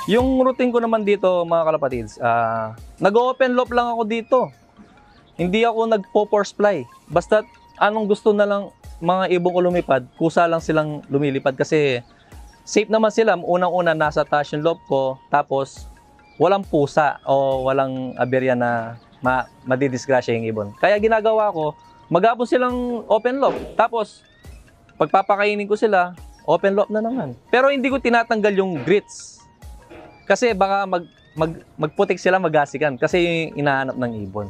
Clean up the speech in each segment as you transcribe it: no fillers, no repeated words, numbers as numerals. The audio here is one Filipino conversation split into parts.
Yung routine ko naman dito, mga kalapatids, nag-open loop lang ako dito. Hindi ako nagpo-force fly. Basta anong gusto na lang mga ibon ko lumipad, kusa lang silang lumilipad kasi safe naman sila. Unang-una nasa taas yung loop ko, tapos walang pusa o walang aberya na madidisgrasya yung ibon. Kaya ginagawa ko, mag-aapon silang open loop. Tapos pagpapakainin ko sila, open loop na naman. Pero hindi ko tinatanggal yung grits. Kasi baka magputik sila, magasikan. Kasi yung inahanap ng ibon.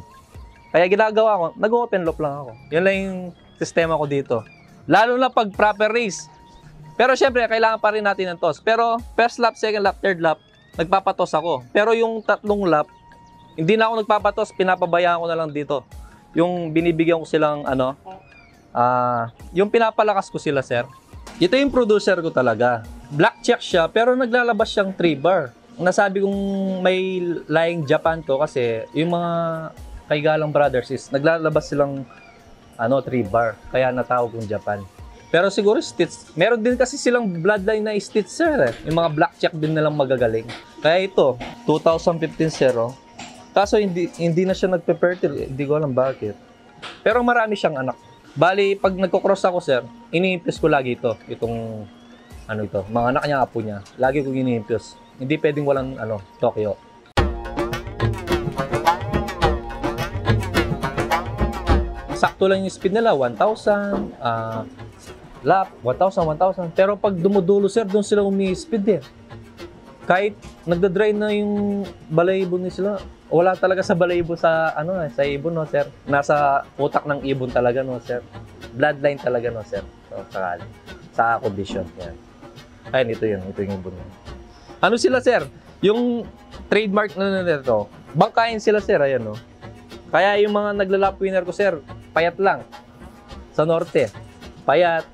Kaya ginagawa ko, nag-open loop lang ako. Yun lang yung sistema ko dito. Lalo na pag proper race. Pero syempre, kailangan pa rin natin ng toss. Pero first lap, second lap, third lap, nagpapatos ako. Pero yung tatlong lap, hindi na ako nagpapatos, pinapabayaan ko na lang dito. Yung binibigyan ko silang yung pinapalakas ko sila, sir. Ito yung producer ko talaga. Black check siya, pero naglalabas siyang 3 bar. Nasabi kong may lying Japan to kasi yung mga kay Galang Brothers is naglalabas silang 3 bar. Kaya natawag kong Japan. Pero siguro Stitz, meron din kasi silang bloodline na Stitz, sir. Yung mga black check din nilang magagaling. Kaya ito, 2015 zero. Kaso hindi na siya nagpe-fertile. Hindi ko alam bakit. Pero marami siyang anak. Bali, pag nagko-cross ako, sir, ini-impuse ko lagi ito. Itong, mga anak niya, apo niya. Lagi ko ini-impuse. Hindi pwedeng walang, Tokyo. Sakto lang yung speed nila, 1,000, lap, 1,000. Pero pag dumudulo, sir, doon sila umi-speed eh. Kahit nagda-dry na yung balayibo ni sila, wala talaga sa balayibo sa sa ibon, no, sir. Nasa utak ng ibon talaga, no, sir. Bloodline talaga, no, sir. So, sakali. Sa condition, yan. Ayun, ito yung ibon. Ano sila, sir? Yung trademark na nito, bangkain sila, sir, ayan, no. Kaya yung mga naglalap winner ko, sir, payat lang. Sa norte, payat,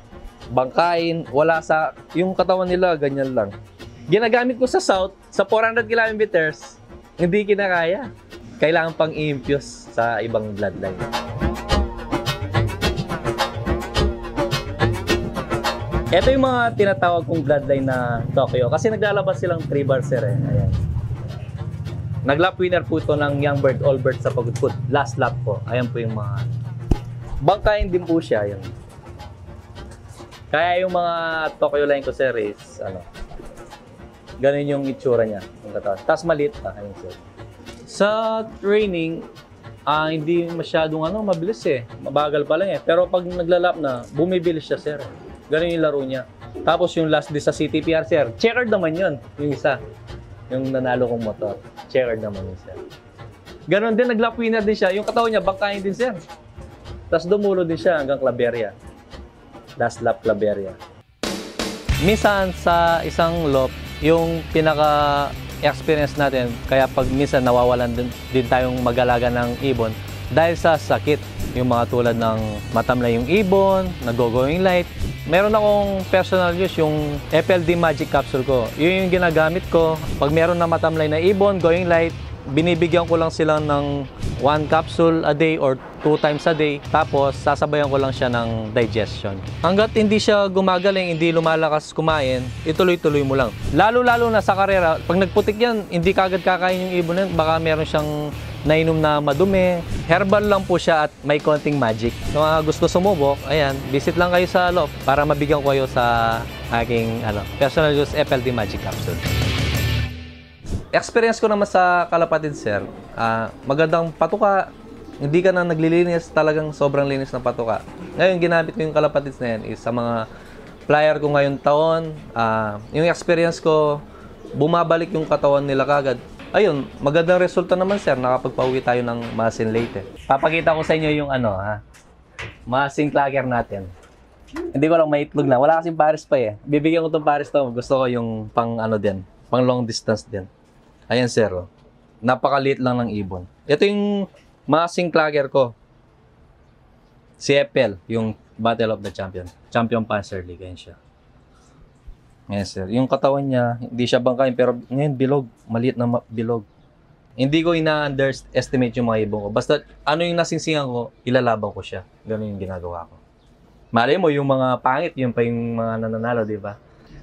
bangkain, wala sa, yung katawan nila, ganyan lang. Ginagamit ko sa south, sa 400 kilometers, hindi kinakaya. Kailangan pang i-infuse sa ibang bloodline. Ito yung mga tinatawag kong bloodline na Tokyo. Kasi naglalabas silang 3 bar, sir. Ayan. Nag-lap winner po ito ng Young Bird, All Bird sa pagput. Last lap po. Ayan po yung mga... Bangkain din po siya. Ayan. Kaya yung mga Tokyo line ko, sir, is ganun yung itsura niya. Tapos maliit pa. Ayun, sir. Sa training, hindi masyadong mabilis eh. Mabagal pa lang eh. Pero pag naglalap na, bumibilis siya, sir. Ganun yung laro niya. Tapos yung last day sa CTPR, sir, checkered naman yun. Yung isa. Yung nanalo kong motor. Checkered naman yun, sir. Ganun din, nag-lap winner din siya. Yung katawan niya, bangkain din, sir. Tapos dumulo din siya hanggang Claveria. Last lap Claveria. Minsan sa isang loop, yung pinaka-experience natin, kaya pag minsan nawawalan din tayong mag-alaga ng ibon dahil sa sakit. Yung mga tulad ng matamlay yung ibon, nag-going light. Meron akong personal use, yung FLD Magic Capsule ko. Yun yung ginagamit ko. Pag meron na matamlay na ibon, going light, binibigyan ko lang sila ng 1 capsule a day or 2 times a day. Tapos, sasabayan ko lang siya ng digestion. Hanggat hindi siya gumagaling, hindi lumalakas kumain, ituloy-tuloy mo lang. Lalo-lalo na sa karera, pag nagputik yan, hindi kagad kakain yung ibon yan. Baka meron siyang nainom na madumi. Herbal lang po siya at may konting magic. So, mga gusto sumubok, ayan, visit lang kayo sa loft para mabigyan ko kayo sa aking personal use FLD Magic Capsule. Experience ko naman sa kalapatid, sir, magandang patuka. Hindi ka na naglilinis, talagang sobrang linis ng patuka. Ngayon, ginamit ko yung kalapatids na yan is sa mga flyer ko ngayon taon. Yung experience ko, bumabalik yung katawan nila kagad. Ayun, magandang resulta naman, sir. Nakapagpauwi tayo ng Masin Leyte. Papakita ko sa inyo yung Masin Clagger natin. Hindi ko lang may itlog na. Wala kasing pares pa eh. Bibigyan ko itong pares to. Gusto ko yung pang din. Pang long distance din. Ayan, sir. Napakaliit lang ng ibon. Ito yung Masin Clagger ko. CFL, yung Battle of the Champion. Champion Panzer League. Ayan siya. Yes, sir. Yung katawan niya, hindi siya bangkain, pero ngayon bilog. Maliit na bilog. Hindi ko ina-underestimate yung mga ibon ko. Basta ano yung nasingsingan ko, ilalaban ko siya. Ganun yung ginagawa ko. Malay mo, yung mga pangit, yun pa yung mga nananalo, di ba?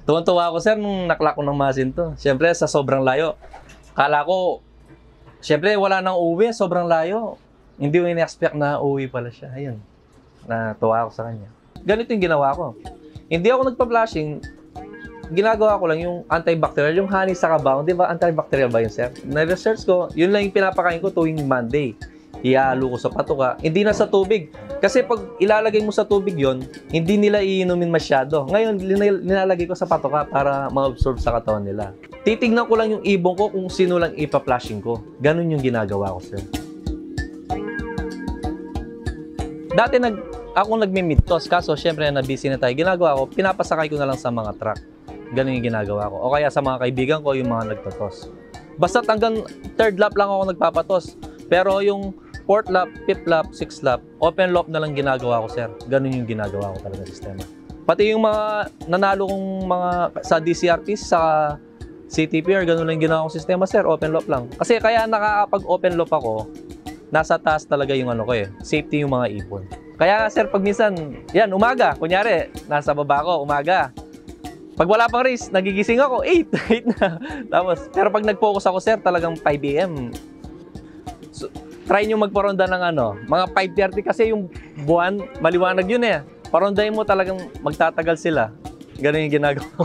Tuwan-tuwa ako, sir, nung naklak ko ng masin to. Siyempre, sa sobrang layo. Kala ko, siyempre, wala nang uwi, sobrang layo. Hindi ko in-expect na uwi pala siya. Ayun, natuwa ako sa kanya. Ganito yung ginawa ko. Hindi ako nagpa-flashing. Ginagawa ko lang yung antibacterial, yung honey sa kabaong. Di ba, antibacterial ba yun, sir? Na-research ko, yun lang yung pinapakain ko tuwing Monday. Ihalo ko sa patuka. Hindi na sa tubig. Kasi pag ilalagay mo sa tubig yon, hindi nila iinumin masyado. Ngayon, nilalagay ko sa patuka para ma-absorb sa katawan nila. Titignan ko lang yung ibong ko kung sino lang ipa-flashing ko. Ganun yung ginagawa ko, sir. Dati ako nagmi-midtos, kaso syempre na busy na tayo. Ginagawa ko, pinapasakay ko na lang sa mga truck. Ganun yung ginagawa ko. O kaya sa mga kaibigan ko, yung mga nagtotos. Basta hanggang third lap lang ako nagpapatos. Pero yung 4th lap, 5th lap, 6th lap, open loop na lang ginagawa ko, sir. Ganun yung ginagawa ko talaga sa sistema. Pati yung mga nanalo kong mga sa DCRP, sa CTPR, ganun lang ginawa kong sistema, sir. Open loop lang. Kasi kaya nakakapag-open loop ako, nasa taas talaga yung ano ko eh. Safety yung mga ipon. Kaya sir, pag minsan, yan, umaga. Kunyari, nasa baba ko, umaga. Pag wala pang race, nagigising ako, 8 na. Tapos, pero pag nag-focus ako, sir, talagang 5 AM. So, try nyo magparonda ng ano, mga 5:30 kasi yung buwan, maliwanag yun eh. Parondahin mo talagang magtatagal sila. Ganun yung ginagawa ko.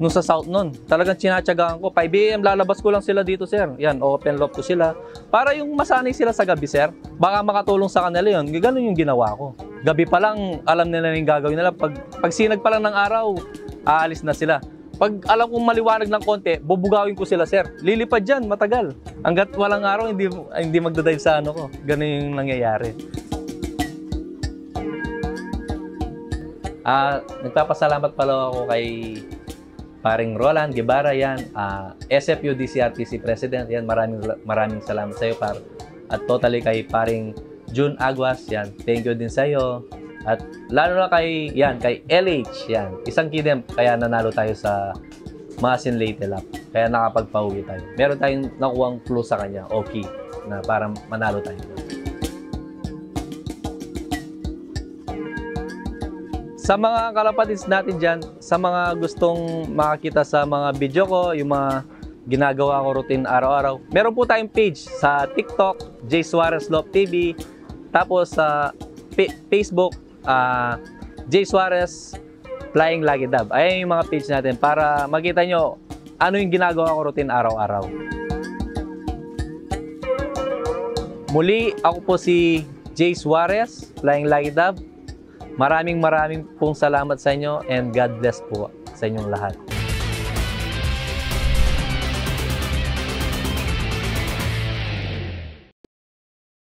Nung sa South nun, talagang tinatsagaan ko. 5 AM, lalabas ko lang sila dito, sir. Yan, open loop ko sila. Para yung masanay sila sa gabi, sir. Baka makatulong sa kanila yun. Ganun yung ginawa ko. Gabi pa lang, alam nila yung gagawin nila. Pag sinag pa lang ng araw, aalis na sila. Pag alam kong maliwanag ng konti, bubugawin ko sila, sir. Lilipad dyan, matagal. Hanggat walang araw, hindi magdadive sa ano ko. Ganun yung nangyayari. Nagpapasalamat pala ako kay paring Roland Guevara, yan. SFU DCRTC President, yan. Maraming salamat sa iyo, par. At totally kay paring June Aguas, yan. Thank you din sa iyo. At lalo na kay LH, yan. Isang kidem, kaya nanalo tayo sa Masin Leyte Lap. Kaya nakapagpauwi tayo. Meron tayong nakuhang clue sa kanya, okay, na para manalo tayo. Sa mga kalapatids natin dyan, sa mga gustong makakita sa mga video ko, yung mga ginagawa ko routine araw-araw, meron po tayong page sa TikTok, J. Suarez Love TV, tapos sa Facebook, J. Suarez Flying Lucky Dove. Ayan yung mga page natin para makita nyo ano yung ginagawa ko routine araw-araw. Muli, ako po si J. Suarez Flying Lucky Dove. Maraming pong salamat sa inyo and God bless po sa inyong lahat.